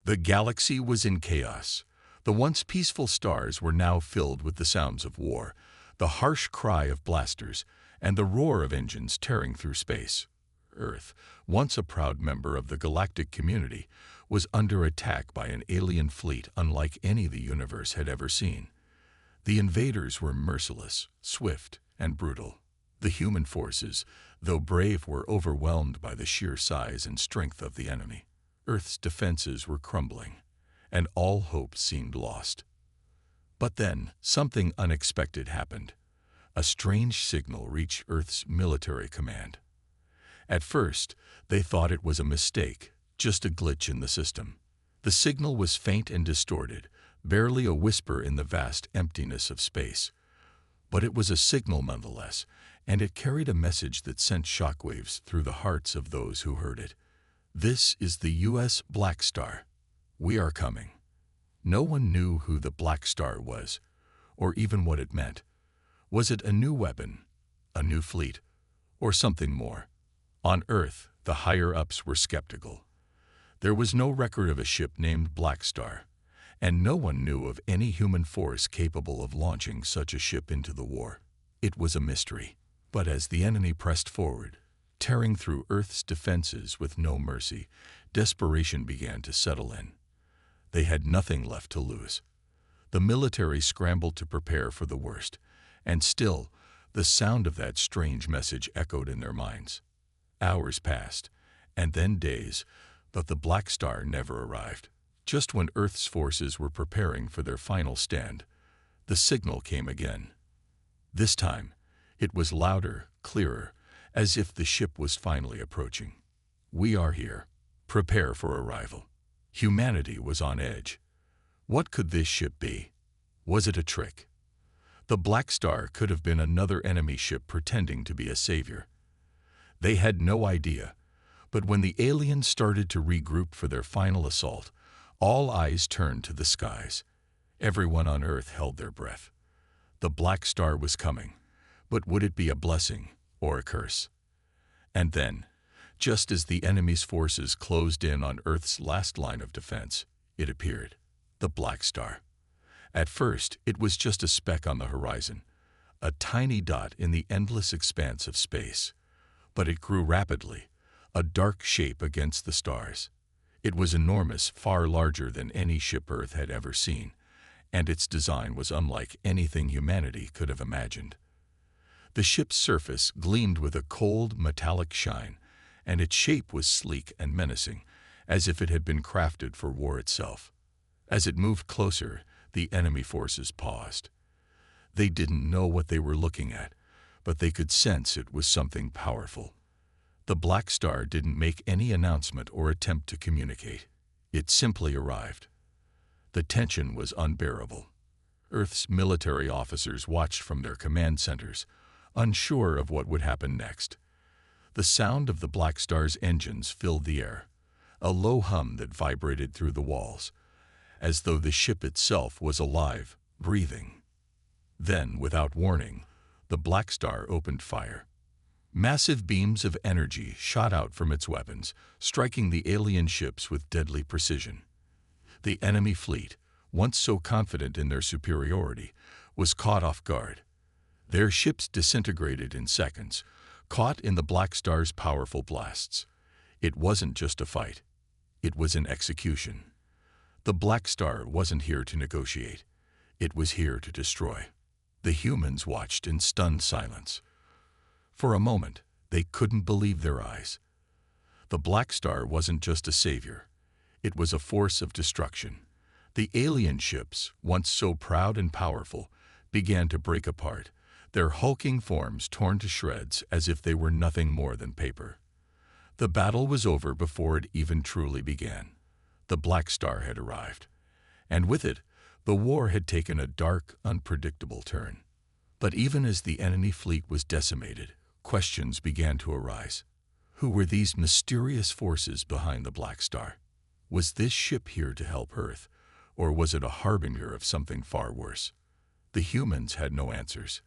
The galaxy was in chaos. The once peaceful stars were now filled with the sounds of war, the harsh cry of blasters, and the roar of engines tearing through space. Earth, once a proud member of the galactic community, was under attack by an alien fleet unlike any the universe had ever seen. The invaders were merciless, swift, and brutal. The human forces, though brave, were overwhelmed by the sheer size and strength of the enemy. Earth's defenses were crumbling, and all hope seemed lost. But then, something unexpected happened. A strange signal reached Earth's military command. At first, they thought it was a mistake, just a glitch in the system. The signal was faint and distorted, barely a whisper in the vast emptiness of space. But it was a signal nonetheless, and it carried a message that sent shockwaves through the hearts of those who heard it. This is the U.S. Blackstar. We are coming. No one knew who the Blackstar was, or even what it meant. Was it a new weapon, a new fleet, or something more? On Earth, the higher-ups were skeptical. There was no record of a ship named Blackstar, and no one knew of any human force capable of launching such a ship into the war. It was a mystery. But as the enemy pressed forward, tearing through Earth's defenses with no mercy, desperation began to settle in. They had nothing left to lose. The military scrambled to prepare for the worst, and still, the sound of that strange message echoed in their minds. Hours passed, and then days, but the Blackstar never arrived. Just when Earth's forces were preparing for their final stand, the signal came again. This time, it was louder, clearer, as if the ship was finally approaching. We are here. Prepare for arrival. Humanity was on edge. What could this ship be? Was it a trick? The Blackstar could have been another enemy ship pretending to be a savior. They had no idea, but when the aliens started to regroup for their final assault, all eyes turned to the skies. Everyone on Earth held their breath. The Blackstar was coming, but would it be a blessing or a curse? And then, just as the enemy's forces closed in on Earth's last line of defense, it appeared, the Blackstar. At first, it was just a speck on the horizon, a tiny dot in the endless expanse of space. But it grew rapidly, a dark shape against the stars. It was enormous, far larger than any ship Earth had ever seen, and its design was unlike anything humanity could have imagined. The ship's surface gleamed with a cold, metallic shine, and its shape was sleek and menacing, as if it had been crafted for war itself. As it moved closer, the enemy forces paused. They didn't know what they were looking at, but they could sense it was something powerful. The Blackstar didn't make any announcement or attempt to communicate. It simply arrived. The tension was unbearable. Earth's military officers watched from their command centers, unsure of what would happen next. The sound of the Blackstar's engines filled the air, a low hum that vibrated through the walls, as though the ship itself was alive, breathing. Then, without warning, the Blackstar opened fire. Massive beams of energy shot out from its weapons, striking the alien ships with deadly precision. The enemy fleet, once so confident in their superiority, was caught off guard. Their ships disintegrated in seconds, caught in the Blackstar's powerful blasts. It wasn't just a fight. It was an execution. The Blackstar wasn't here to negotiate. It was here to destroy. The humans watched in stunned silence. For a moment, they couldn't believe their eyes. The Blackstar wasn't just a savior. It was a force of destruction. The alien ships, once so proud and powerful, began to break apart, their hulking forms torn to shreds as if they were nothing more than paper. The battle was over before it even truly began. The Blackstar had arrived, and with it, the war had taken a dark, unpredictable turn. But even as the enemy fleet was decimated, questions began to arise. Who were these mysterious forces behind the Blackstar? Was this ship here to help Earth, or was it a harbinger of something far worse? The humans had no answers.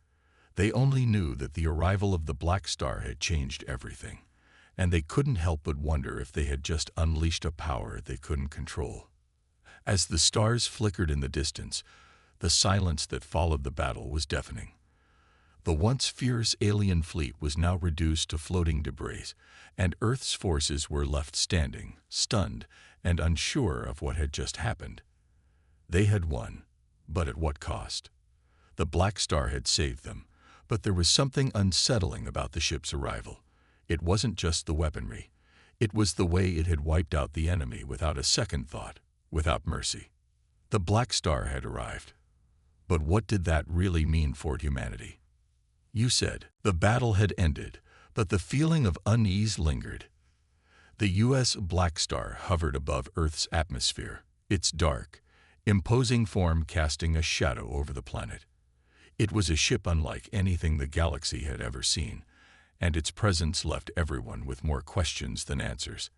They only knew that the arrival of the Blackstar had changed everything, and they couldn't help but wonder if they had just unleashed a power they couldn't control. As the stars flickered in the distance, the silence that followed the battle was deafening. The once fierce alien fleet was now reduced to floating debris, and Earth's forces were left standing, stunned, and unsure of what had just happened. They had won, but at what cost? The Blackstar had saved them, but there was something unsettling about the ship's arrival. It wasn't just the weaponry. It was the way it had wiped out the enemy without a second thought, without mercy. The Blackstar had arrived. But what did that really mean for humanity? You said the battle had ended, but the feeling of unease lingered. The U.S. Blackstar hovered above Earth's atmosphere, its dark, imposing form casting a shadow over the planet. It was a ship unlike anything the galaxy had ever seen, and its presence left everyone with more questions than answers.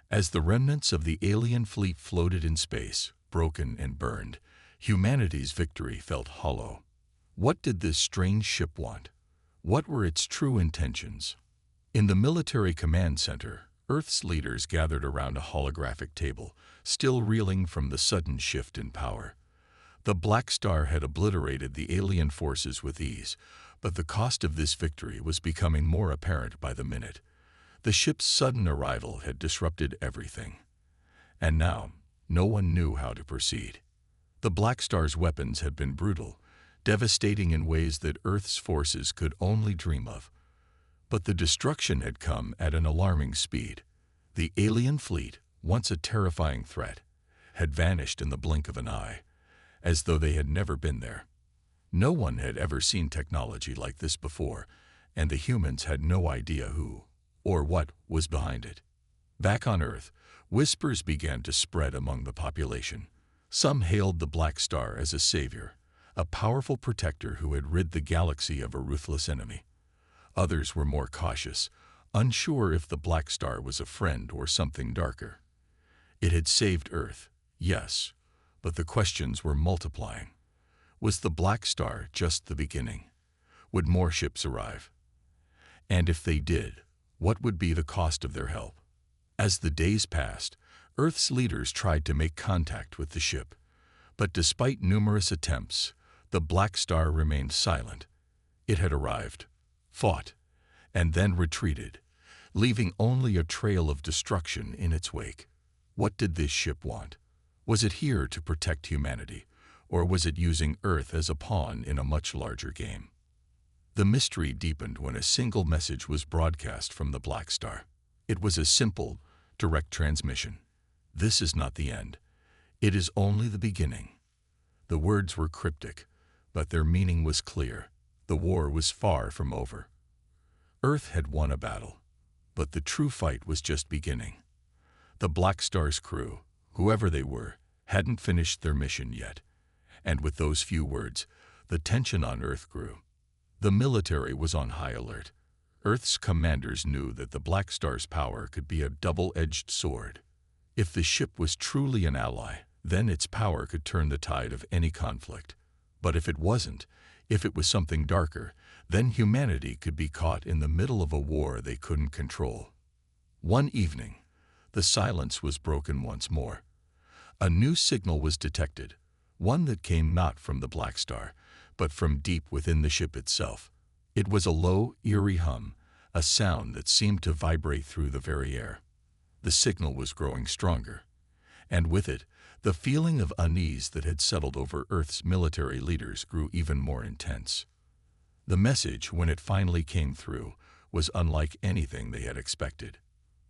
As the remnants of the alien fleet floated in space, broken and burned, humanity's victory felt hollow. What did this strange ship want? What were its true intentions? In the military command center, Earth's leaders gathered around a holographic table, still reeling from the sudden shift in power. The Blackstar had obliterated the alien forces with ease, but the cost of this victory was becoming more apparent by the minute. The ship's sudden arrival had disrupted everything. And now, no one knew how to proceed. The Blackstar's weapons had been brutal, devastating in ways that Earth's forces could only dream of. But the destruction had come at an alarming speed. The alien fleet, once a terrifying threat, had vanished in the blink of an eye, as though they had never been there. No one had ever seen technology like this before, and the humans had no idea who or what was behind it. Back on Earth, whispers began to spread among the population. Some hailed the Blackstar as a savior, a powerful protector who had rid the galaxy of a ruthless enemy. Others were more cautious, unsure if the Blackstar was a friend or something darker. It had saved Earth, yes, but the questions were multiplying. Was the Blackstar just the beginning? Would more ships arrive? And if they did, what would be the cost of their help? As the days passed, Earth's leaders tried to make contact with the ship, but despite numerous attempts, the Blackstar remained silent. It had arrived, fought, and then retreated, leaving only a trail of destruction in its wake. What did this ship want? Was it here to protect humanity, or was it using Earth as a pawn in a much larger game? The mystery deepened when a single message was broadcast from the Blackstar. It was a simple, direct transmission. This is not the end. It is only the beginning. The words were cryptic, but their meaning was clear. The war was far from over. Earth had won a battle, but the true fight was just beginning. The Blackstar's crew, whoever they were, hadn't finished their mission yet. And with those few words, the tension on Earth grew. The military was on high alert. Earth's commanders knew that the Blackstar's power could be a double-edged sword. If the ship was truly an ally, then its power could turn the tide of any conflict. But if it wasn't, if it was something darker, then humanity could be caught in the middle of a war they couldn't control. One evening, the silence was broken once more. A new signal was detected, one that came not from the Blackstar, but from deep within the ship itself. It was a low, eerie hum, a sound that seemed to vibrate through the very air. The signal was growing stronger, and with it, the feeling of unease that had settled over Earth's military leaders grew even more intense. The message, when it finally came through, was unlike anything they had expected.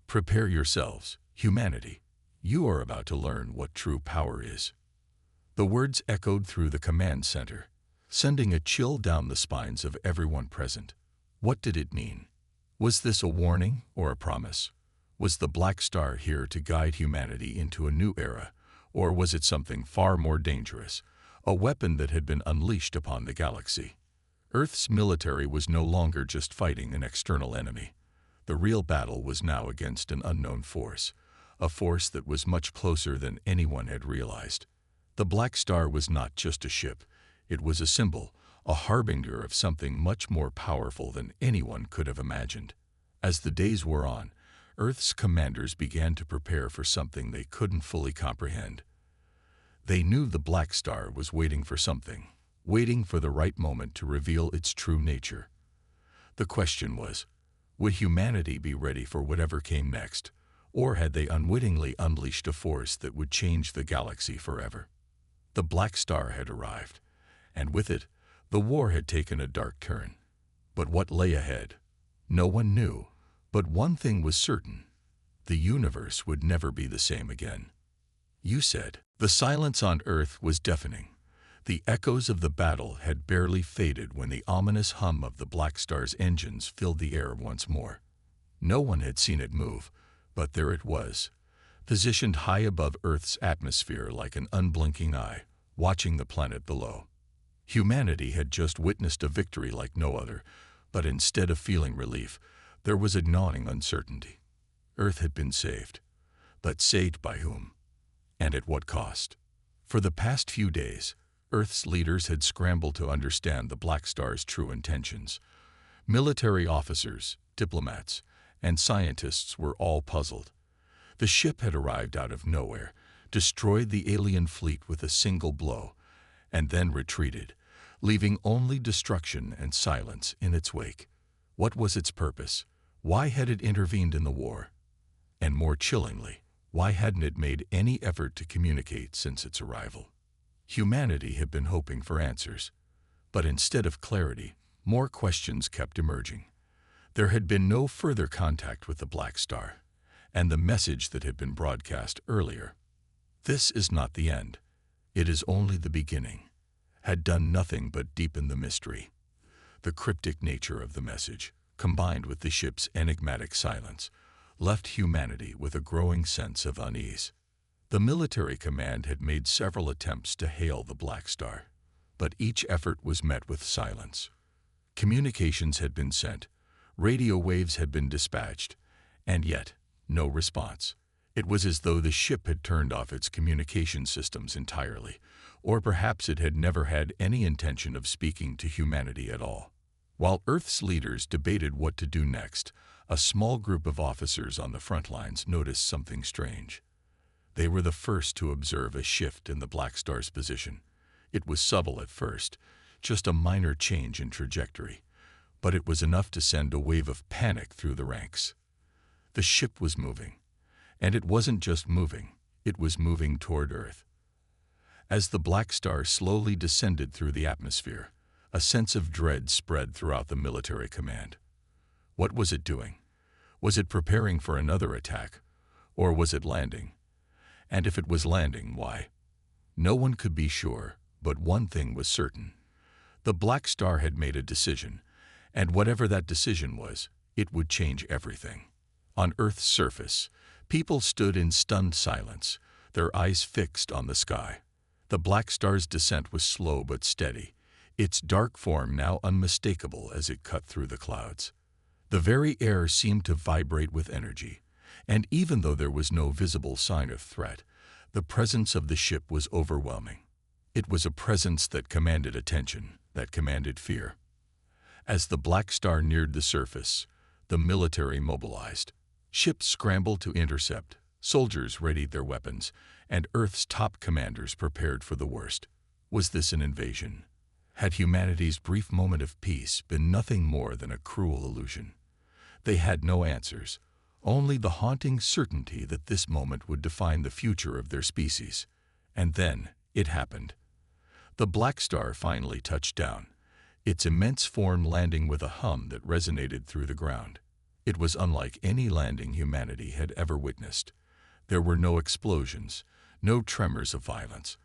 Prepare yourselves, humanity. You are about to learn what true power is. The words echoed through the command center, sending a chill down the spines of everyone present. What did it mean? Was this a warning or a promise? Was the Blackstar here to guide humanity into a new era, or was it something far more dangerous, a weapon that had been unleashed upon the galaxy? Earth's military was no longer just fighting an external enemy. The real battle was now against an unknown force, a force that was much closer than anyone had realized. The Blackstar was not just a ship, it was a symbol, a harbinger of something much more powerful than anyone could have imagined. As the days wore on, Earth's commanders began to prepare for something they couldn't fully comprehend. They knew the Blackstar was waiting for something, waiting for the right moment to reveal its true nature. The question was, would humanity be ready for whatever came next, or had they unwittingly unleashed a force that would change the galaxy forever? The Blackstar had arrived, and with it, the war had taken a dark turn. But what lay ahead? No one knew, but one thing was certain. The universe would never be the same again. You said. The silence on Earth was deafening. The echoes of the battle had barely faded when the ominous hum of the Blackstar's engines filled the air once more. No one had seen it move, but there it was, positioned high above Earth's atmosphere like an unblinking eye, watching the planet below. Humanity had just witnessed a victory like no other, but instead of feeling relief, there was a gnawing uncertainty. Earth had been saved, but saved by whom? And at what cost? For the past few days, Earth's leaders had scrambled to understand the Blackstar's true intentions. Military officers, diplomats, and scientists were all puzzled. The ship had arrived out of nowhere, destroyed the alien fleet with a single blow, and then retreated, leaving only destruction and silence in its wake. What was its purpose? Why had it intervened in the war? And more chillingly, why hadn't it made any effort to communicate since its arrival? Humanity had been hoping for answers, but instead of clarity, more questions kept emerging. There had been no further contact with the Blackstar, and the message that had been broadcast earlier, "This is not the end, it is only the beginning," had done nothing but deepen the mystery. The cryptic nature of the message, combined with the ship's enigmatic silence, left humanity with a growing sense of unease. The military command had made several attempts to hail the Blackstar, but each effort was met with silence. Communications had been sent, radio waves had been dispatched, and yet no response. It was as though the ship had turned off its communication systems entirely, or perhaps it had never had any intention of speaking to humanity at all. While Earth's leaders debated what to do next, a small group of officers on the front lines noticed something strange. They were the first to observe a shift in the Blackstar's position. It was subtle at first, just a minor change in trajectory, but it was enough to send a wave of panic through the ranks. The ship was moving, and it wasn't just moving, it was moving toward Earth. As the Blackstar slowly descended through the atmosphere, a sense of dread spread throughout the military command. What was it doing? Was it preparing for another attack? Or was it landing? And if it was landing, why? No one could be sure, but one thing was certain. The Blackstar had made a decision, and whatever that decision was, it would change everything. On Earth's surface, people stood in stunned silence, their eyes fixed on the sky. The Blackstar's descent was slow but steady, its dark form now unmistakable as it cut through the clouds. The very air seemed to vibrate with energy, and even though there was no visible sign of threat, the presence of the ship was overwhelming. It was a presence that commanded attention, that commanded fear. As the Blackstar neared the surface, the military mobilized. Ships scrambled to intercept, soldiers readied their weapons, and Earth's top commanders prepared for the worst. Was this an invasion? Had humanity's brief moment of peace been nothing more than a cruel illusion? They had no answers, only the haunting certainty that this moment would define the future of their species. And then it happened. The Blackstar finally touched down, its immense form landing with a hum that resonated through the ground. It was unlike any landing humanity had ever witnessed. There were no explosions, no tremors of violence.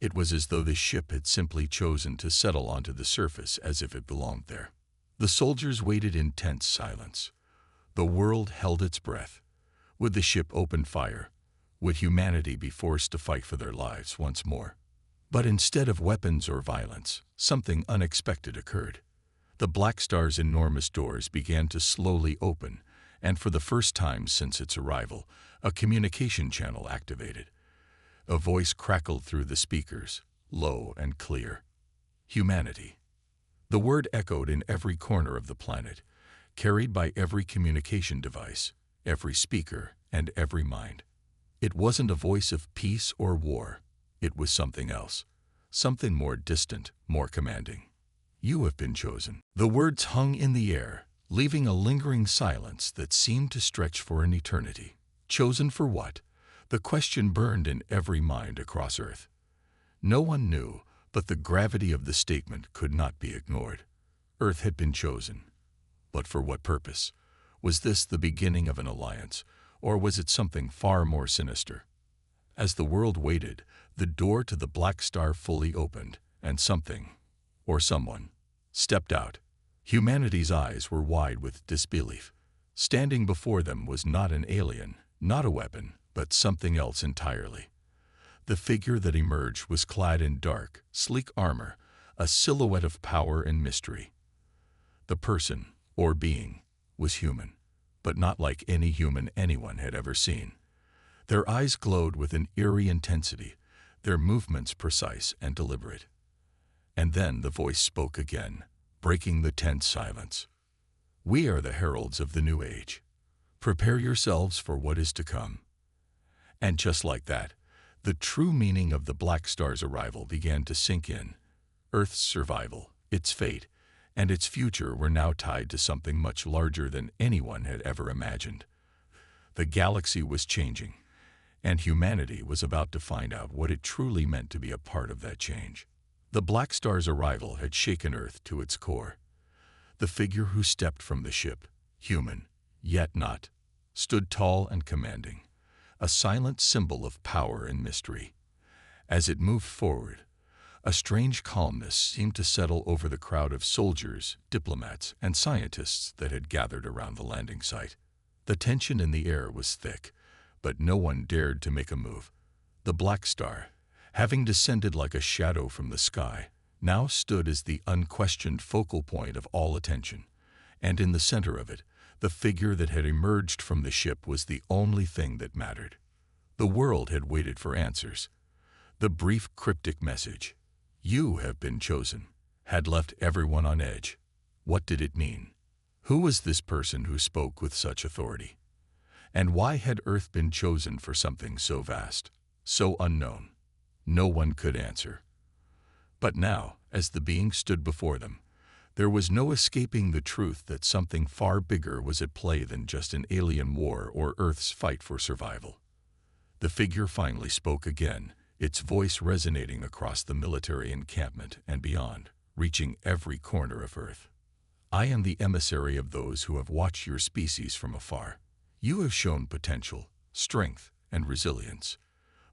It was as though the ship had simply chosen to settle onto the surface as if it belonged there. The soldiers waited in tense silence. The world held its breath. Would the ship open fire? Would humanity be forced to fight for their lives once more? But instead of weapons or violence, something unexpected occurred. The Blackstar's enormous doors began to slowly open, and for the first time since its arrival, a communication channel activated. A voice crackled through the speakers, low and clear. Humanity. The word echoed in every corner of the planet, carried by every communication device, every speaker, and every mind. It wasn't a voice of peace or war. It was something else, something more distant, more commanding. You have been chosen. The words hung in the air, leaving a lingering silence that seemed to stretch for an eternity. Chosen for what? The question burned in every mind across Earth. No one knew, but the gravity of the statement could not be ignored. Earth had been chosen. But for what purpose? Was this the beginning of an alliance, or was it something far more sinister? As the world waited, the door to the Blackstar fully opened, and something, or someone, stepped out. Humanity's eyes were wide with disbelief. Standing before them was not an alien, not a weapon, but something else entirely. The figure that emerged was clad in dark, sleek armor, a silhouette of power and mystery. The person, or being, was human, but not like any human anyone had ever seen. Their eyes glowed with an eerie intensity, their movements precise and deliberate. And then the voice spoke again, breaking the tense silence. "We are the heralds of the new age. Prepare yourselves for what is to come." And just like that, the true meaning of the Blackstar's arrival began to sink in. Earth's survival, its fate, and its future were now tied to something much larger than anyone had ever imagined. The galaxy was changing, and humanity was about to find out what it truly meant to be a part of that change. The Blackstar's arrival had shaken Earth to its core. The figure who stepped from the ship, human, yet not, stood tall and commanding, a silent symbol of power and mystery. As it moved forward, a strange calmness seemed to settle over the crowd of soldiers, diplomats, and scientists that had gathered around the landing site. The tension in the air was thick, but no one dared to make a move. The Blackstar, having descended like a shadow from the sky, now stood as the unquestioned focal point of all attention, and in the center of it, the figure that had emerged from the ship was the only thing that mattered. The world had waited for answers. The brief cryptic message, "You have been chosen," had left everyone on edge. What did it mean? Who was this person who spoke with such authority? And why had Earth been chosen for something so vast, so unknown? No one could answer. But now, as the being stood before them, there was no escaping the truth that something far bigger was at play than just an alien war or Earth's fight for survival. The figure finally spoke again, its voice resonating across the military encampment and beyond, reaching every corner of Earth. "I am the emissary of those who have watched your species from afar. You have shown potential, strength, and resilience,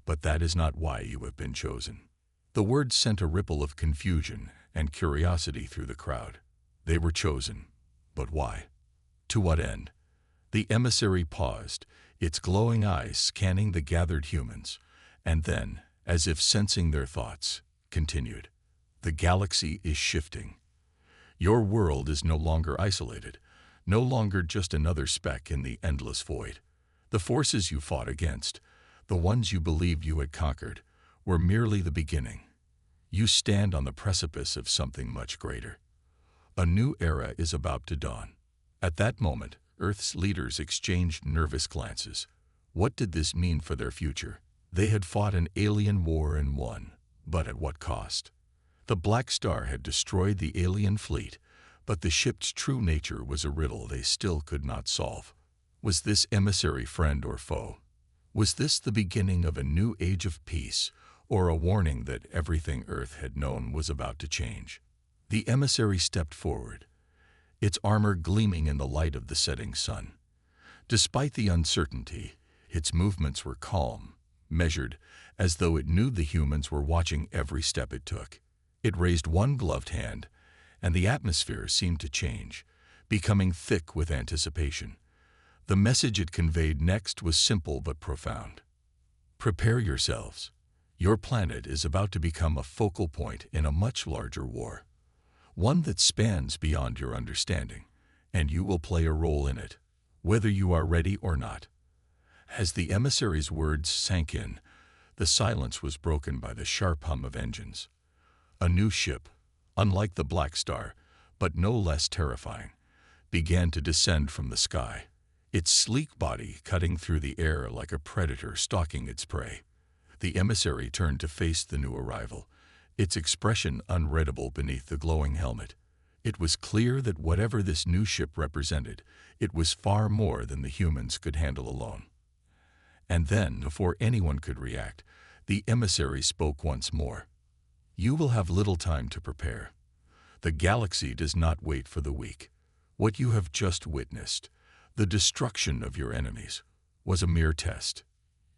but that is not why you have been chosen." The words sent a ripple of confusion and curiosity through the crowd. They were chosen, but why? To what end? The emissary paused, its glowing eyes scanning the gathered humans, and then, as if sensing their thoughts, continued. "The galaxy is shifting. Your world is no longer isolated, no longer just another speck in the endless void. The forces you fought against, the ones you believed you had conquered, were merely the beginning. You stand on the precipice of something much greater. A new era is about to dawn." At that moment, Earth's leaders exchanged nervous glances. What did this mean for their future? They had fought an alien war and won, but at what cost? The Blackstar had destroyed the alien fleet, but the ship's true nature was a riddle they still could not solve. Was this emissary friend or foe? Was this the beginning of a new age of peace, or a warning that everything Earth had known was about to change? The emissary stepped forward, its armor gleaming in the light of the setting sun. Despite the uncertainty, its movements were calm, measured, as though it knew the humans were watching every step it took. It raised one gloved hand, and the atmosphere seemed to change, becoming thick with anticipation. The message it conveyed next was simple but profound. "Prepare yourselves. Your planet is about to become a focal point in a much larger war, one that spans beyond your understanding, and you will play a role in it, whether you are ready or not." As the emissary's words sank in, the silence was broken by the sharp hum of engines. A new ship, unlike the Blackstar, but no less terrifying, began to descend from the sky, its sleek body cutting through the air like a predator stalking its prey. The emissary turned to face the new arrival, its expression unreadable beneath the glowing helmet. It was clear that whatever this new ship represented, it was far more than the humans could handle alone. And then, before anyone could react, the emissary spoke once more. "You will have little time to prepare. The galaxy does not wait for the weak. What you have just witnessed, the destruction of your enemies, was a mere test.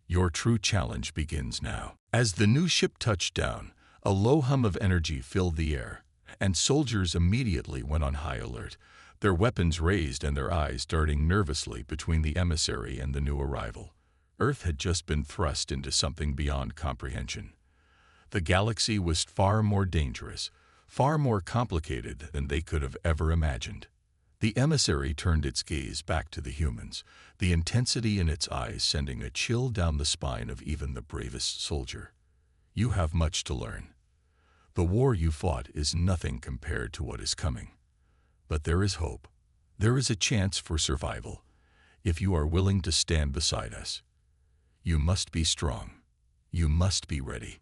Your true challenge begins now." As the new ship touched down, a low hum of energy filled the air, and soldiers immediately went on high alert, their weapons raised and their eyes darting nervously between the emissary and the new arrival. Earth had just been thrust into something beyond comprehension. The galaxy was far more dangerous, far more complicated than they could have ever imagined. The emissary turned its gaze back to the humans, the intensity in its eyes sending a chill down the spine of even the bravest soldier. "You have much to learn. The war you fought is nothing compared to what is coming. But there is hope. There is a chance for survival, if you are willing to stand beside us. You must be strong. You must be ready."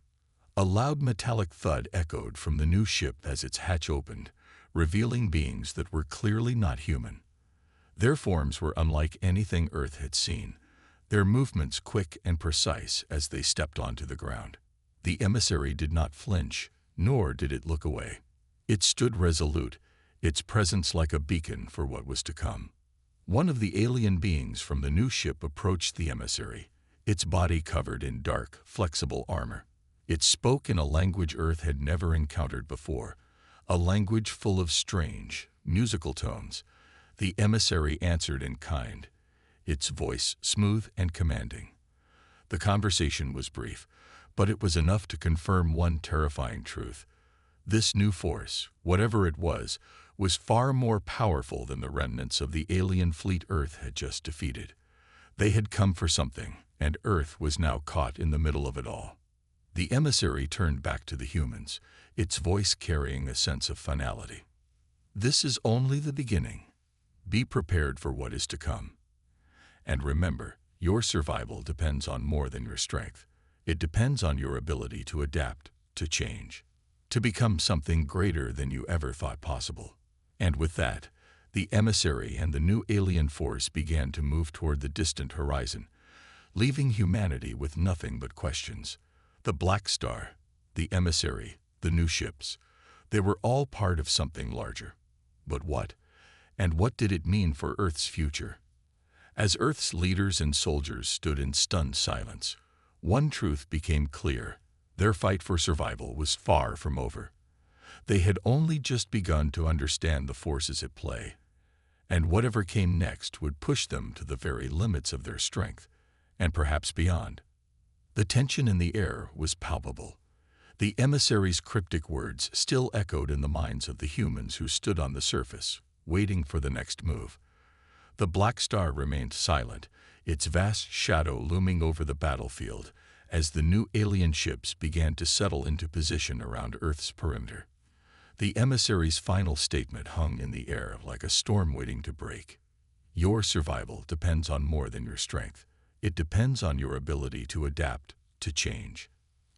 A loud metallic thud echoed from the new ship as its hatch opened, revealing beings that were clearly not human. Their forms were unlike anything Earth had seen, their movements quick and precise as they stepped onto the ground. The emissary did not flinch, nor did it look away. It stood resolute, its presence like a beacon for what was to come. One of the alien beings from the new ship approached the emissary, its body covered in dark, flexible armor. It spoke in a language Earth had never encountered before, a language full of strange, musical tones. The emissary answered in kind, its voice smooth and commanding. The conversation was brief, but it was enough to confirm one terrifying truth. This new force, whatever it was far more powerful than the remnants of the alien fleet Earth had just defeated. They had come for something, and Earth was now caught in the middle of it all. The emissary turned back to the humans, its voice carrying a sense of finality. "This is only the beginning. Be prepared for what is to come. And remember, your survival depends on more than your strength. It depends on your ability to adapt, to change, to become something greater than you ever thought possible." And with that, the emissary and the new alien force began to move toward the distant horizon, leaving humanity with nothing but questions. The Blackstar, the emissary, the new ships, they were all part of something larger. But what? And what did it mean for Earth's future? As Earth's leaders and soldiers stood in stunned silence, one truth became clear: their fight for survival was far from over. They had only just begun to understand the forces at play, and whatever came next would push them to the very limits of their strength, and perhaps beyond. The tension in the air was palpable. The emissary's cryptic words still echoed in the minds of the humans who stood on the surface, waiting for the next move. The Blackstar remained silent, its vast shadow looming over the battlefield as the new alien ships began to settle into position around Earth's perimeter. The emissary's final statement hung in the air like a storm waiting to break. "Your survival depends on more than your strength. It depends on your ability to adapt, to change,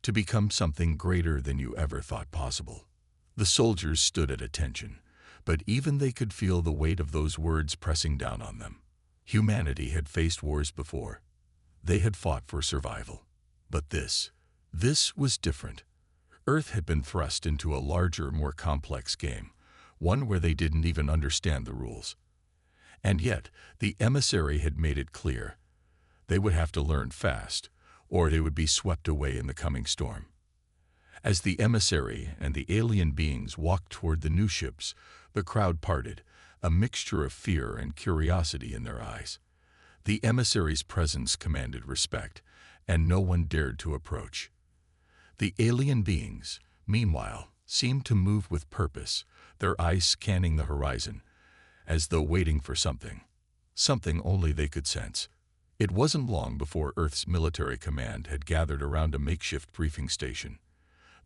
to become something greater than you ever thought possible." The soldiers stood at attention, but even they could feel the weight of those words pressing down on them. Humanity had faced wars before. They had fought for survival. But this was different. Earth had been thrust into a larger, more complex game, one where they didn't even understand the rules. And yet, the emissary had made it clear: they would have to learn fast, or they would be swept away in the coming storm. As the emissary and the alien beings walked toward the new ships, the crowd parted, a mixture of fear and curiosity in their eyes. The emissary's presence commanded respect, and no one dared to approach. The alien beings, meanwhile, seemed to move with purpose, their eyes scanning the horizon, as though waiting for something only they could sense. It wasn't long before Earth's military command had gathered around a makeshift briefing station.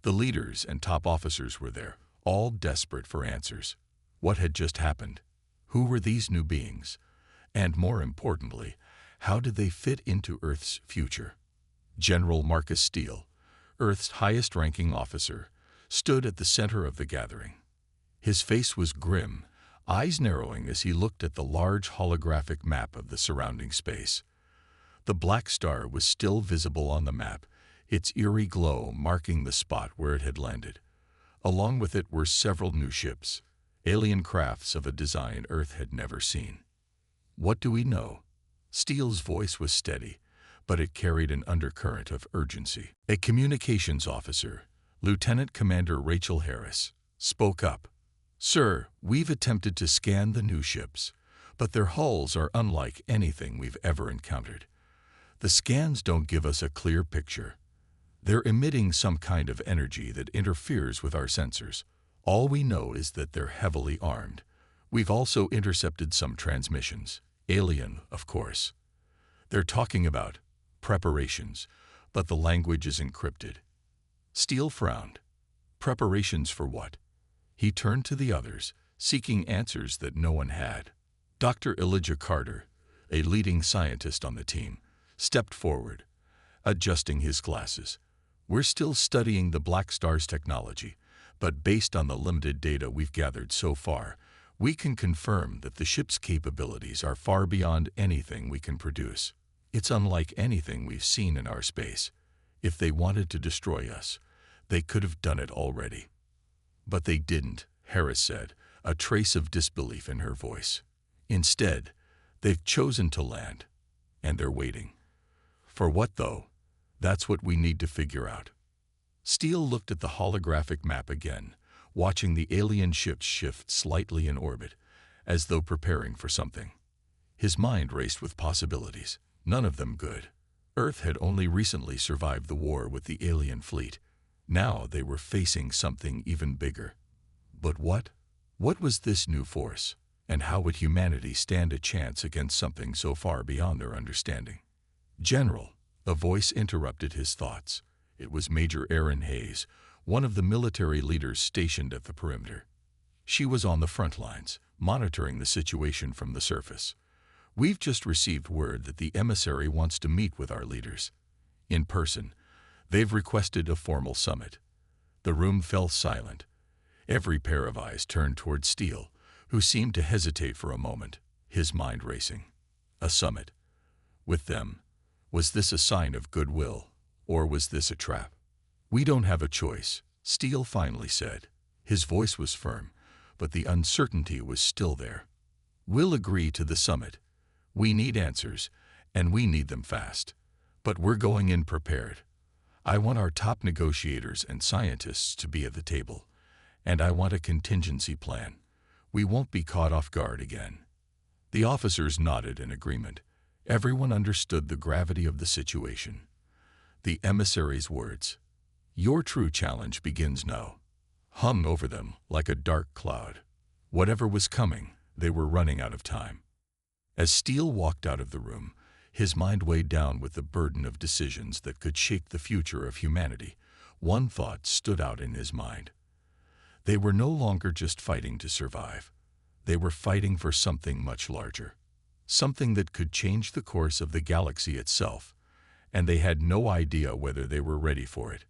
The leaders and top officers were there, all desperate for answers. What had just happened? Who were these new beings? And more importantly, how did they fit into Earth's future? General Marcus Steele, Earth's highest-ranking officer, stood at the center of the gathering. His face was grim, eyes narrowing as he looked at the large holographic map of the surrounding space. The Blackstar was still visible on the map, its eerie glow marking the spot where it had landed. Along with it were several new ships, alien crafts of a design Earth had never seen. "What do we know?" Steele's voice was steady, but it carried an undercurrent of urgency. A communications officer, Lieutenant Commander Rachel Harris, spoke up. "Sir, we've attempted to scan the new ships, but their hulls are unlike anything we've ever encountered. The scans don't give us a clear picture. They're emitting some kind of energy that interferes with our sensors. All we know is that they're heavily armed. We've also intercepted some transmissions. Alien, of course. They're talking about preparations, but the language is encrypted." Steele frowned. Preparations for what? He turned to the others, seeking answers that no one had. Dr. Elijah Carter, a leading scientist on the team, stepped forward, adjusting his glasses. "We're still studying the Blackstar's technology, but based on the limited data we've gathered so far, we can confirm that the ship's capabilities are far beyond anything we can produce. It's unlike anything we've seen in our space. If they wanted to destroy us, they could have done it already." "But they didn't," Harris said, a trace of disbelief in her voice. "Instead, they've chosen to land, and they're waiting. For what, though? That's what we need to figure out." Steele looked at the holographic map again, watching the alien ships shift slightly in orbit, as though preparing for something. His mind raced with possibilities, none of them good. Earth had only recently survived the war with the alien fleet. Now they were facing something even bigger. But what? What was this new force, and how would humanity stand a chance against something so far beyond their understanding? "General," a voice interrupted his thoughts. It was Major Erin Hayes, one of the military leaders stationed at the perimeter. She was on the front lines, monitoring the situation from the surface. "We've just received word that the emissary wants to meet with our leaders. In person. They've requested a formal summit." The room fell silent. Every pair of eyes turned toward Steele, who seemed to hesitate for a moment, his mind racing. A summit. With them. Was this a sign of goodwill, or was this a trap? "We don't have a choice," Steele finally said. His voice was firm, but the uncertainty was still there. "We'll agree to the summit. We need answers, and we need them fast. But we're going in prepared. I want our top negotiators and scientists to be at the table, and I want a contingency plan. We won't be caught off guard again." The officers nodded in agreement. Everyone understood the gravity of the situation. The emissary's words, "Your true challenge begins now," hung over them like a dark cloud. Whatever was coming, they were running out of time. As Steele walked out of the room, his mind weighed down with the burden of decisions that could shape the future of humanity. One thought stood out in his mind. They were no longer just fighting to survive. They were fighting for something much larger. Something that could change the course of the galaxy itself, and they had no idea whether they were ready for it.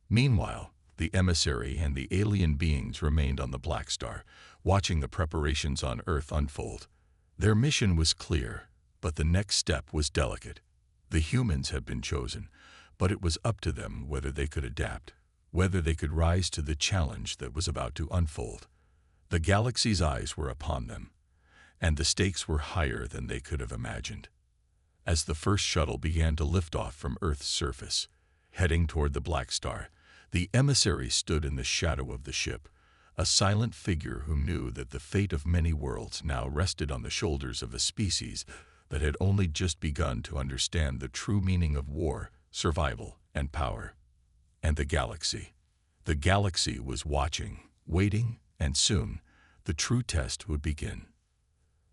Meanwhile, the emissary and the alien beings remained on the Blackstar, watching the preparations on Earth unfold. Their mission was clear, but the next step was delicate. The humans had been chosen, but it was up to them whether they could adapt, whether they could rise to the challenge that was about to unfold. The galaxy's eyes were upon them, and the stakes were higher than they could have imagined. As the first shuttle began to lift off from Earth's surface, heading toward the Blackstar, the emissary stood in the shadow of the ship, a silent figure who knew that the fate of many worlds now rested on the shoulders of a species that had only just begun to understand the true meaning of war, survival, and power. And the galaxy. The galaxy was watching, waiting, and soon, the true test would begin.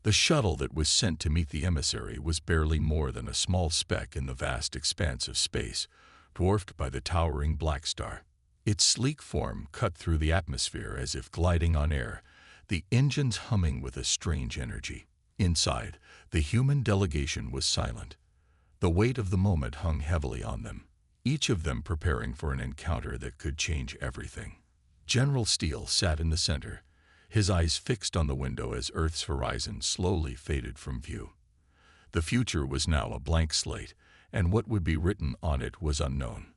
The shuttle that was sent to meet the emissary was barely more than a small speck in the vast expanse of space, dwarfed by the towering Blackstar. Its sleek form cut through the atmosphere as if gliding on air, the engines humming with a strange energy. Inside, the human delegation was silent. The weight of the moment hung heavily on them, each of them preparing for an encounter that could change everything. General Steele sat in the center, his eyes fixed on the window as Earth's horizon slowly faded from view. The future was now a blank slate, and what would be written on it was unknown.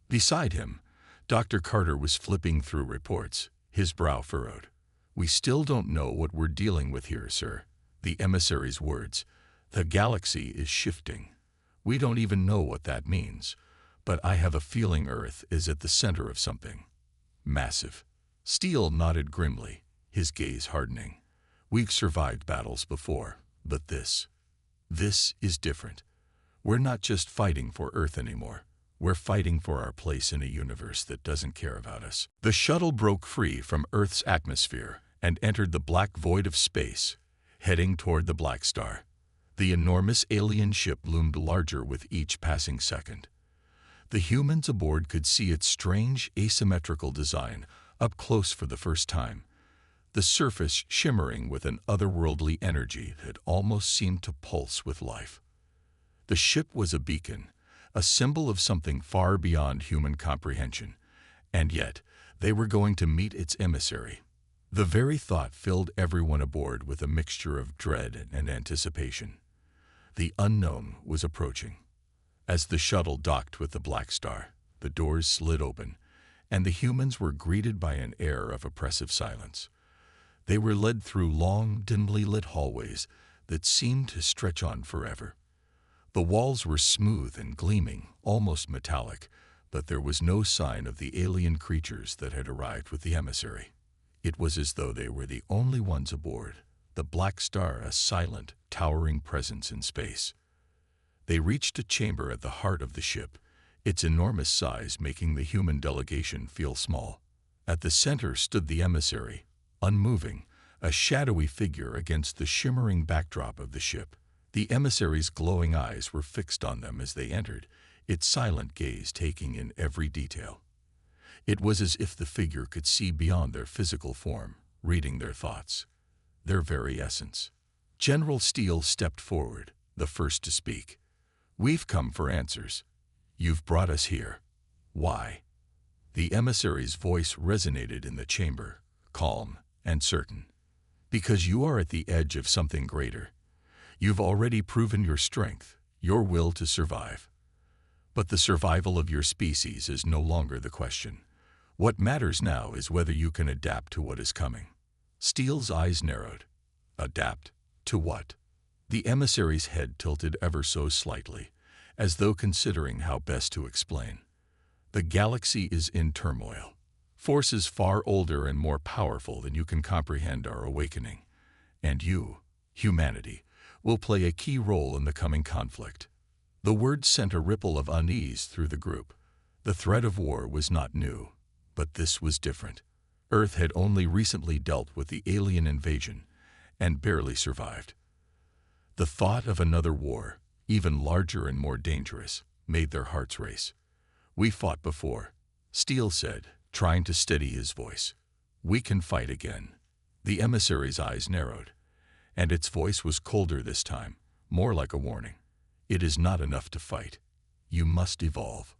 Beside him, Dr. Carter was flipping through reports, his brow furrowed. "We still don't know what we're dealing with here, sir." The emissary's words. "The galaxy is shifting. We don't even know what that means, but I have a feeling Earth is at the center of something massive." Steele nodded grimly, his gaze hardening. "We've survived battles before, but this is different. We're not just fighting for Earth anymore. We're fighting for our place in a universe that doesn't care about us." The shuttle broke free from Earth's atmosphere and entered the black void of space, heading toward the Blackstar. The enormous alien ship loomed larger with each passing second. The humans aboard could see its strange, asymmetrical design up close for the first time, the surface shimmering with an otherworldly energy that almost seemed to pulse with life. The ship was a beacon, a symbol of something far beyond human comprehension, and yet they were going to meet its emissary. The very thought filled everyone aboard with a mixture of dread and anticipation. The unknown was approaching. As the shuttle docked with the Blackstar, the doors slid open, and the humans were greeted by an air of oppressive silence. They were led through long, dimly lit hallways that seemed to stretch on forever. The walls were smooth and gleaming, almost metallic, but there was no sign of the alien creatures that had arrived with the emissary. It was as though they were the only ones aboard, the Blackstar a silent, towering presence in space. They reached a chamber at the heart of the ship, its enormous size making the human delegation feel small. At the center stood the emissary, unmoving, a shadowy figure against the shimmering backdrop of the ship. The emissary's glowing eyes were fixed on them as they entered, its silent gaze taking in every detail. It was as if the figure could see beyond their physical form, reading their thoughts, their very essence. General Steele stepped forward, the first to speak. "We've come for answers. You've brought us here. Why?" The emissary's voice resonated in the chamber, calm and certain. "Because you are at the edge of something greater. You've already proven your strength, your will to survive. But the survival of your species is no longer the question. What matters now is whether you can adapt to what is coming." Steele's eyes narrowed. "Adapt to what?" The emissary's head tilted ever so slightly, as though considering how best to explain. "The galaxy is in turmoil. Forces far older and more powerful than you can comprehend are awakening. And you, humanity, will play a key role in the coming conflict." The word sent a ripple of unease through the group. The threat of war was not new, but this was different. Earth had only recently dealt with the alien invasion, and barely survived. The thought of another war, even larger and more dangerous, made their hearts race. "We fought before," Steele said, trying to steady his voice. "We can fight again." The emissary's eyes narrowed, and its voice was colder this time, more like a warning. "It is not enough to fight. You must evolve.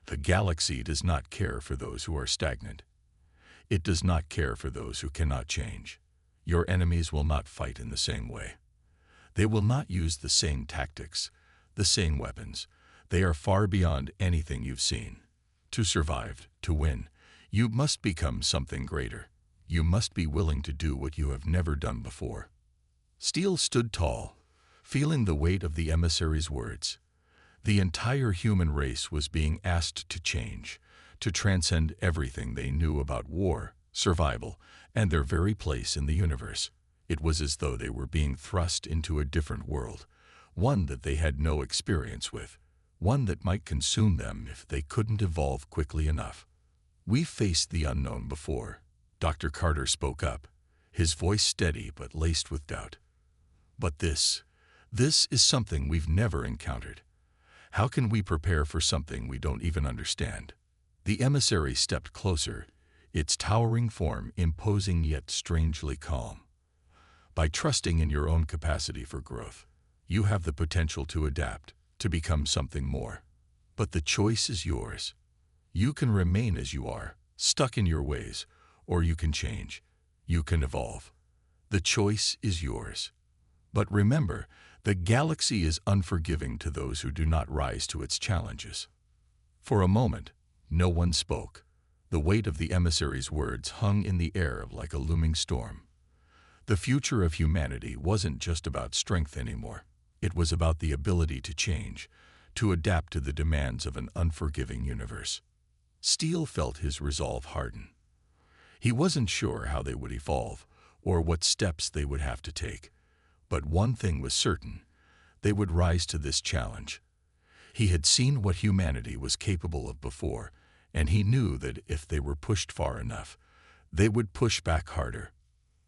The galaxy does not care for those who are stagnant. It does not care for those who cannot change. Your enemies will not fight in the same way. They will not use the same tactics, the same weapons. They are far beyond anything you've seen. To survive, to win, you must become something greater. You must be willing to do what you have never done before." Steele stood tall, feeling the weight of the emissary's words. The entire human race was being asked to change, to transcend everything they knew about war, survival, and their very place in the universe. It was as though they were being thrust into a different world, one that they had no experience with, one that might consume them if they couldn't evolve quickly enough. "We've faced the unknown before," Dr. Carter spoke up, his voice steady but laced with doubt. "But this is something we've never encountered. How can we prepare for something we don't even understand?" The emissary stepped closer, its towering form imposing yet strangely calm. "By trusting in your own capacity for growth, you have the potential to adapt, to become something more. But the choice is yours. You can remain as you are, stuck in your ways, or you can change. You can evolve. The choice is yours. But remember, the galaxy is unforgiving to those who do not rise to its challenges. For a moment, no one spoke. The weight of the emissary's words hung in the air like a looming storm. The future of humanity wasn't just about strength anymore. It was about the ability to change, to adapt to the demands of an unforgiving universe. Steele felt his resolve harden. He wasn't sure how they would evolve, or what steps they would have to take. But one thing was certain: they would rise to this challenge. He had seen what humanity was capable of before, and he knew that if they were pushed far enough, they would push back harder.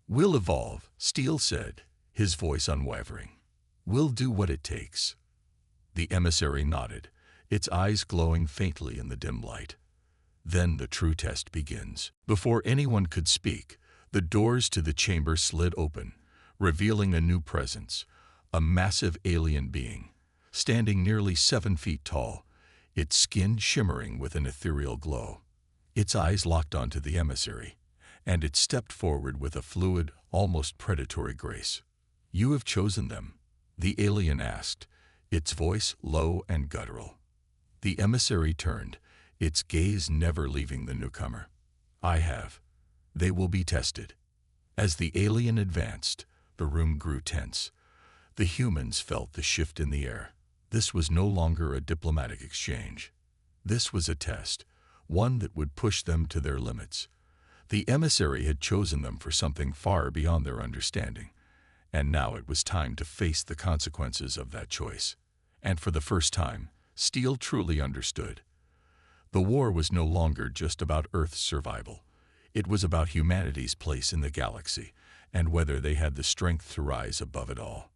"We'll evolve," Steele said, his voice unwavering. "We'll do what it takes." The emissary nodded, its eyes glowing faintly in the dim light. Then the true test begins. Before anyone could speak, the doors to the chamber slid open, revealing a new presence, a massive alien being, standing nearly 7 feet tall, its skin shimmering with an ethereal glow. Its eyes locked onto the emissary, and it stepped forward with a fluid, almost predatory grace. "You have chosen them," the alien asked, its voice low and guttural. The emissary turned, its gaze never leaving the newcomer. "I have. They will be tested." As the alien advanced, the room grew tense. The humans felt the shift in the air. This was no longer a diplomatic exchange. This was a test, one that would push them to their limits. The emissary had chosen them for something far beyond their understanding, and now it was time to face the consequences of that choice. And for the first time, Steele truly understood. The war was no longer just about Earth's survival. It was about humanity's place in the galaxy, and whether they had the strength to rise above it all.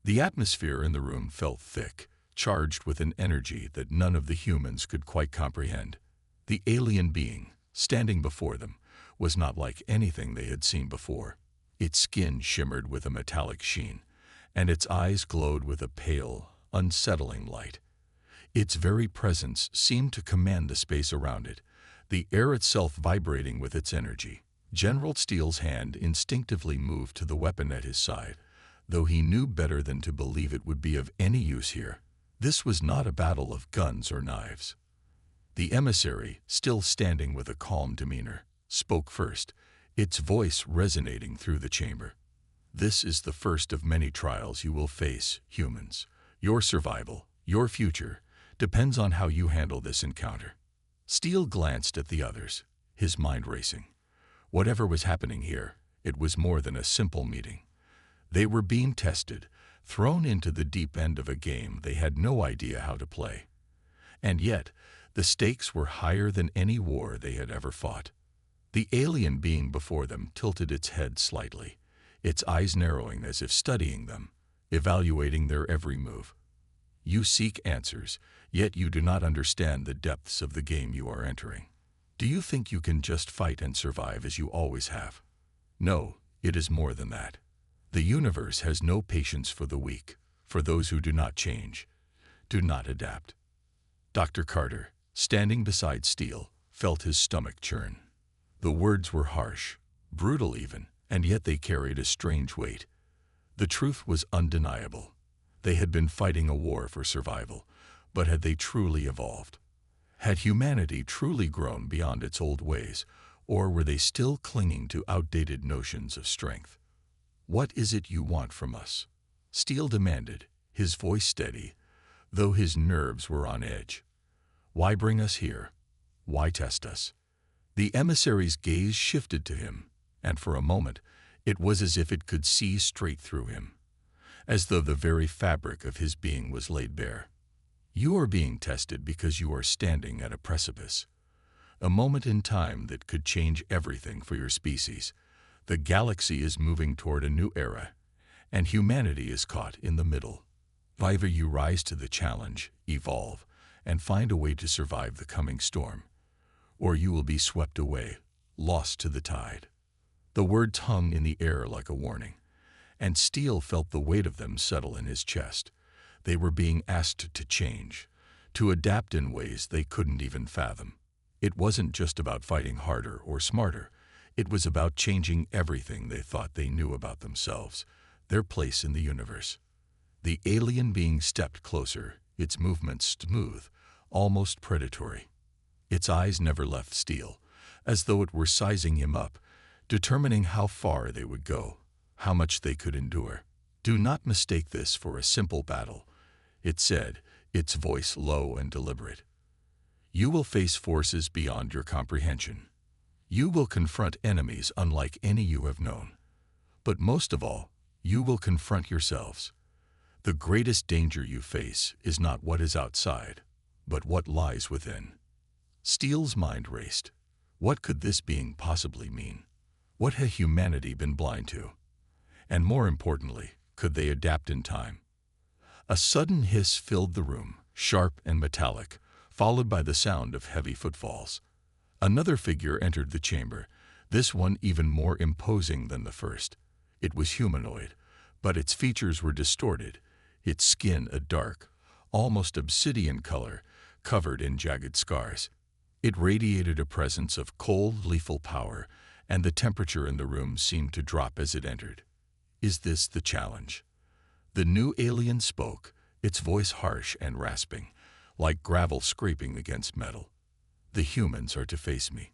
The atmosphere in the room felt thick, charged with an energy that none of the humans could quite comprehend. The alien being, standing before them, was not like anything they had seen before. Its skin shimmered with a metallic sheen, and its eyes glowed with a pale, unsettling light. Its very presence seemed to command the space around it, the air itself vibrating with its energy. General Steele's hand instinctively moved to the weapon at his side, though he knew better than to believe it would be of any use here. This was not a battle of guns or knives. The emissary, still standing with a calm demeanor, spoke first, its voice resonating through the chamber. "This is the first of many trials you will face, humans. Your survival, your future, depends on how you handle this encounter." Steele glanced at the others, his mind racing. Whatever was happening here, it was more than a simple meeting. They were being tested, thrown into the deep end of a game they had no idea how to play. And yet, the stakes were higher than any war they had ever fought. The alien being before them tilted its head slightly, its eyes narrowing as if studying them, evaluating their every move. "You seek answers, yet you do not understand the depths of the game you are entering. Do you think you can just fight and survive as you always have? No, it is more than that. The universe has no patience for the weak, for those who do not change, do not adapt." Dr. Carter, standing beside Steele, felt his stomach churn. The words were harsh, brutal even, and yet they carried a strange weight. The truth was undeniable. They had been fighting a war for survival, but had they truly evolved? Had humanity truly grown beyond its old ways, or were they still clinging to outdated notions of strength? "What is it you want from us?" Steele demanded, his voice steady, though his nerves were on edge. "Why bring us here? Why test us?" The emissary's gaze shifted to him, and for a moment it was as if it could see straight through him, as though the very fabric of his being was laid bare. "You are being tested because you are standing at a precipice, a moment in time that could change everything for your species. The galaxy is moving toward a new era, and humanity is caught in the middle. Either you rise to the challenge, evolve, and find a way to survive the coming storm, or you will be swept away, lost to the tide." The words hung in the air like a warning, and Steele felt the weight of them settle in his chest. They were being asked to change, to adapt in ways they couldn't even fathom. It wasn't just about fighting harder or smarter. It was about changing everything they thought they knew about themselves, their place in the universe. The alien being stepped closer, its movements smooth, almost predatory. Its eyes never left Steele, as though it were sizing him up, determining how far they would go, how much they could endure. "Do not mistake this for a simple battle," it said, its voice low and deliberate. "You will face forces beyond your comprehension. You will confront enemies unlike any you have known. But most of all, you will confront yourselves. The greatest danger you face is not what is outside, but what lies within." Steele's mind raced. What could this being possibly mean? What had humanity been blind to? And more importantly, could they adapt in time? A sudden hiss filled the room, sharp and metallic, followed by the sound of heavy footfalls. Another figure entered the chamber, this one even more imposing than the first. It was humanoid, but its features were distorted, its skin a dark, almost obsidian color, covered in jagged scars. It radiated a presence of cold, lethal power, and the temperature in the room seemed to drop as it entered. "Is this the challenge?" The new alien spoke, its voice harsh and rasping, like gravel scraping against metal. "The humans are to face me."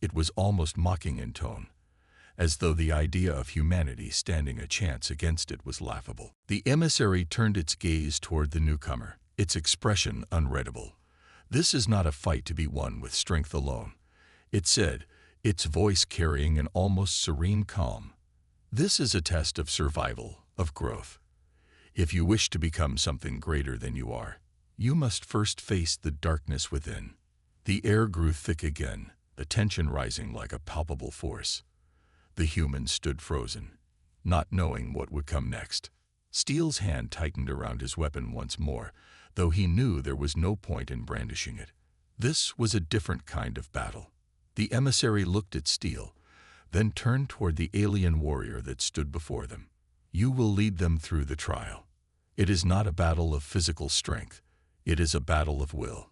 It was almost mocking in tone, as though the idea of humanity standing a chance against it was laughable. The emissary turned its gaze toward the newcomer, its expression unreadable. "This is not a fight to be won with strength alone," it said, its voice carrying an almost serene calm. "This is a test of survival, of growth. If you wish to become something greater than you are, you must first face the darkness within." The air grew thick again, the tension rising like a palpable force. The human stood frozen, not knowing what would come next. Steele's hand tightened around his weapon once more, though he knew there was no point in brandishing it. This was a different kind of battle. The emissary looked at Steele, then turned toward the alien warrior that stood before them. "You will lead them through the trial. It is not a battle of physical strength. It is a battle of will."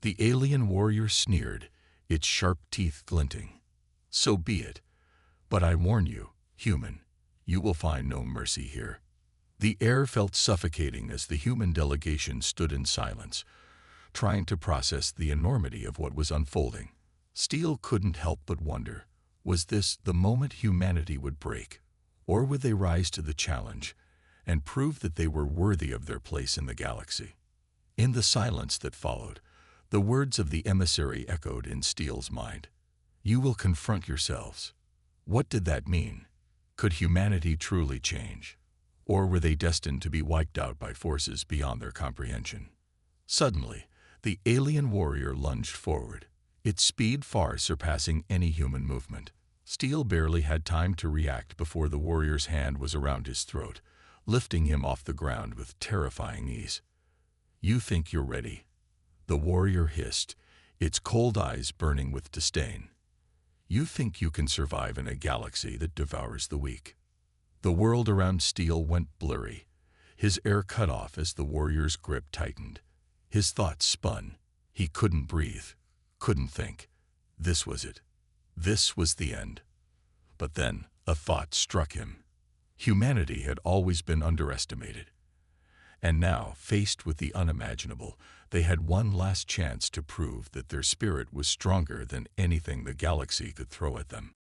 The alien warrior sneered, its sharp teeth glinting. "So be it. But I warn you, human, you will find no mercy here." The air felt suffocating as the human delegation stood in silence, trying to process the enormity of what was unfolding. Steele couldn't help but wonder, was this the moment humanity would break? Or would they rise to the challenge and prove that they were worthy of their place in the galaxy? In the silence that followed, the words of the emissary echoed in Steele's mind. "You will confront yourselves." What did that mean? Could humanity truly change? Or were they destined to be wiped out by forces beyond their comprehension? Suddenly, the alien warrior lunged forward, its speed far surpassing any human movement. Steele barely had time to react before the warrior's hand was around his throat, lifting him off the ground with terrifying ease. "You think you're ready?" the warrior hissed, its cold eyes burning with disdain. "You think you can survive in a galaxy that devours the weak?" The world around Steele went blurry, his air cut off as the warrior's grip tightened. His thoughts spun. He couldn't breathe, couldn't think. This was it. This was the end. But then a thought struck him. Humanity had always been underestimated. And now, faced with the unimaginable, they had one last chance to prove that their spirit was stronger than anything the galaxy could throw at them.